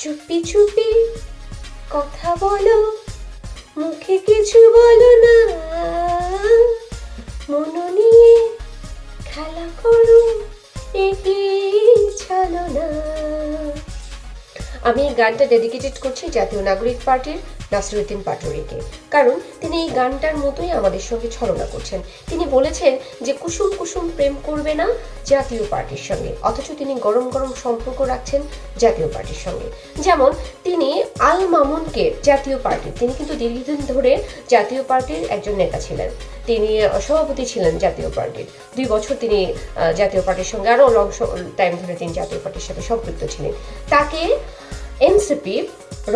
চুপি চুপি কথা বলো, মুখে কিছু বলো না, মন নিয়ে খেলা করো, এগিয়ে চলো না। আমি এই গানটা ডেডিকেটেড করছি জাতীয় নাগরিক পার্টির নাসিরুদ্দিন পাটোয়ারিকে, কারণ তিনি এই গানটার মতোই আমাদের সঙ্গে ছলনা করছেন। তিনি বলেছেন যে কুসুম কুসুম প্রেম করবে না জাতীয় পার্টির সঙ্গে, অথচ তিনি গরম গরম সম্পর্ক রাখছেন জাতীয় পার্টির সঙ্গে। যেমন তিনি আল মামুনকে জাতীয় পার্টির, তিনি কিন্তু দীর্ঘদিন ধরে জাতীয় পার্টির একজন নেতা ছিলেন, তিনি সভাপতি ছিলেন জাতীয় পার্টির, 2 বছর তিনি জাতীয় পার্টির সঙ্গে আরও লং টাইম ধরে তিনি জাতীয় পার্টির সাথে সম্পৃক্ত ছিলেন। তাকে এনসিপি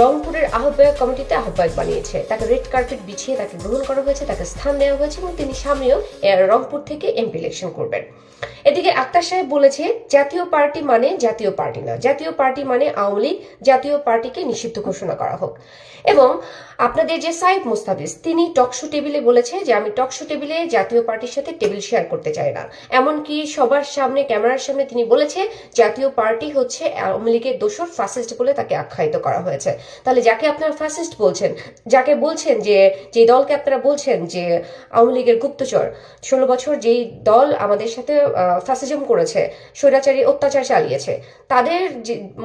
রংপুরের আহ্বায়ক কমিটিতে আহ্বায়ক বানিয়েছে, তাকে রেড কার্পেট বিছিয়ে তাকে গ্রহণ করা হয়েছে, তাকে স্থান দেওয়া হয়েছে এবং তিনি সামনেও রংপুর থেকে এমপি ইলেকশন করবেন। এদিকে আক্তার সাহেব বলেছে জাতীয় পার্টি মানে জাতীয় পার্টি না, জাতীয় পার্টি মানে আওয়ামী লীগ, জাতীয় পার্টিকে নিষিদ্ধ ঘোষণা করা হোক। এবং আপনাদের যে সাইফ মুস্তাফিজ, তিনি টকশো টেবিলে বলেছে যে আমি টকশো টেবিলে জাতীয় পার্টির সাথে টেবিল শেয়ার করতে চাই না। এমনকি সবার সামনে, ক্যামেরার সামনে তিনি বলেছে জাতীয় পার্টি হচ্ছে আওয়ামী লীগের দোসর, ফ্যাসিস্ট বলে তাকে আখ্যায়িত করা হয়েছে। তাহলে যাকে আপনারা ফ্যাসিস্ট বলছেন, যাকে বলছেন যে দলকে আপনারা বলছেন যে আওয়ামী লীগের গুপ্তচর, 16 বছর যেই দল আমাদের সাথে ফ্যাসিজম করেছে, স্বৈরাচারী অত্যাচার চালিয়েছে, তাদের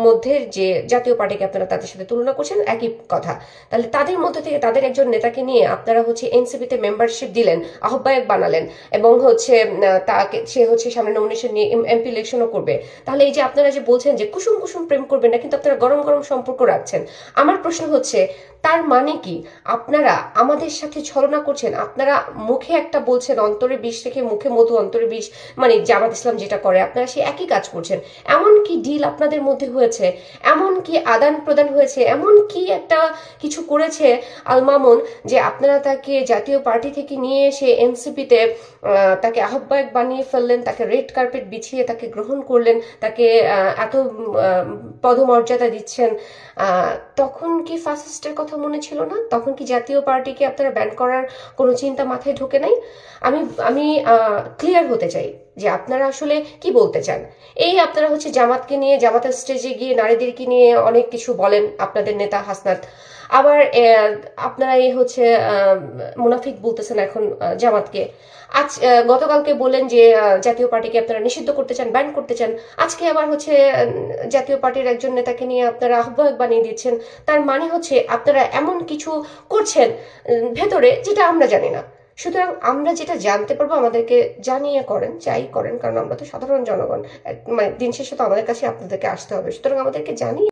মধ্যে যে জাতীয় পার্টিকে আপনারা তাদের সাথে তুলনা করছেন, একই কথা। তাহলে তাদের মধ্যে থেকে তাদের একজন নেতাকে নিয়ে আপনারা হচ্ছে এনসিপিতে মেম্বারশিপ দিলেন, আহ্বায়ক বানালেন, এবং হচ্ছে তাকে সে হচ্ছে সামনে নমিনেশন নিয়ে এমপি ইলেকশনও করবে। তাহলে এই যে আপনারা যে বলছেন যে কুসুম কুসুম প্রেম করবেন না, কিন্তু আপনারা গরম গরম সম্পর্ক রাখছেন। আমার প্রশ্ন হচ্ছে তার মানে কি? আপনারা আমাদের সাথে ছলনা করছেন। আপনারা মুখে একটা বলছেন অন্তরে বিষ রেখে মুখে মধু, অন্তরে বিষ, মানে জামাত ইসলাম যেটা করে আপনারা সেই একই কাজ করছেন। এমন কি ডিল আপনাদের মধ্যে হয়েছে, এমন কি আদান প্রদান হয়েছে, এমন কি একটা কিছু করেছে আল মামুন যে আপনারা তাকে জাতীয় পার্টি থেকে নিয়ে এসে এনসিপিতে তাকে আহ্বায়ক বানিয়ে ফেললেন, তাকে রেড কার্পেট বিছিয়ে তাকে গ্রহণ করলেন, তাকে এত পদমর্যাদা দিচ্ছেন। তখন কি ফ্যাসিস্টের কথা মনে ছিল না? তখন কি জাতীয় পার্টিকে আপনারা ব্যান করার কোনো চিন্তা মাথায় ঢোকে নাই? আমি ক্লিয়ার হতে চাই যে আপনারা আসলে কি বলতে চান। এই আপনারা হচ্ছে জামাতকে নিয়ে, জামাতের স্টেজে গিয়ে নারীদেরকে নিয়ে অনেক কিছু বলেন আপনাদের নেতা হাসনাত, আবার আপনারা এই হচ্ছে মুনাফিক বলতেছেন এখন জামাতকে। আজ গতকালকে বললেন যে জাতীয় পার্টিকে আপনারা নিষিদ্ধ করতে চান, ব্যান করতে চান, আজকে আবার হচ্ছে জাতীয় পার্টির একজন নেতাকে নিয়ে আপনারা আহ্বায়ক বানিয়ে দিচ্ছেন। তার মানে হচ্ছে আপনারা এমন কিছু করছেন ভেতরে যেটা আমরা জানি না। সুতরাং আমরা যেটা জানতে পারবো আমাদেরকে জানিয়ে করেন, যাই করেন, কারণ আমরা তো সাধারণ জনগণ, মানে দিন শেষে তো আমাদের কাছে আপনাদেরকে আসতে হবে। সুতরাং আমাদেরকে জানিয়ে